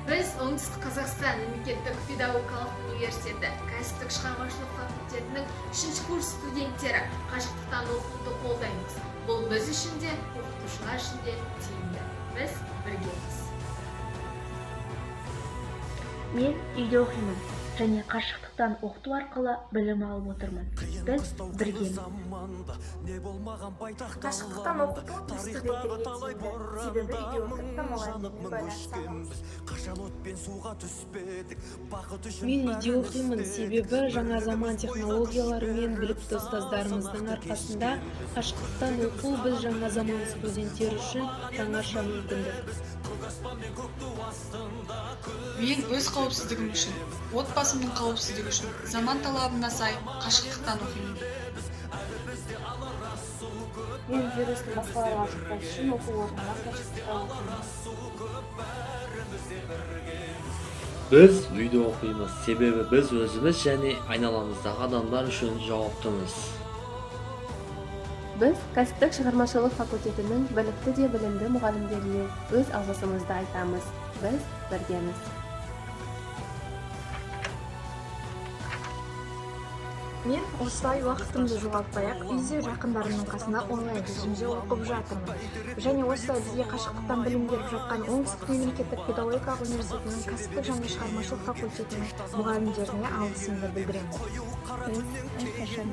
Біз Оңтүстік Қазақстан мемлекеттік педагогикалық университеті кәсіптік шығармашылық факультетінің 3-ші курс студенттері қашықтықтан оқуды қолдаймыз. Бұл біз үшін де, оқытушылар үшін де тиімді. Біз біргеміз. Мен үйде оқимын және қашықтықтан оқыту арқылы білім алып отырмын. Біз біргеміз. Қашықтықтан оқыту біз студенттерге тиімді, себебі үйде отырып та мұғаліммен байланысамыз. Мен үйде оқимын, себебі жаңа заман технологиялары мен білікті ұстаздарымыздың арқасында қашықтықтан оқу біз жаңа заман студенттер үшін жаңаша мүмкіндік. Мен өз қауіпсіздігім үшін, отбасымның қауіпсіздігі үшін заман талабына сай қашықтықтан оқимын. Мен вирустың басқаларға жұқпас үшін оқу орнына қашықтықтан оқимын. Біз үйде оқимыз, себебі біз өзіміз және айналамыздағы адамдар үшін жауаптымыз. Біз кәсіптік шығармашылық факультетінің білікті де білімді мұғалімдеріне өз алғысымызды айтамыз. Біз біргеміз. Мен осылай уақытымды жоғалтпай-ақ үйде жақындарымның қасында онлайн режимде оқып жатырмын. Және осылай бізге қашықтықтан білім беріп жатқан Оңтүстік мемлекеттік педагогикалық университетінің кәсіптік және шығармашылық факультетінің мұғалімдеріне алғысымды білдіремін. Біз әрқашан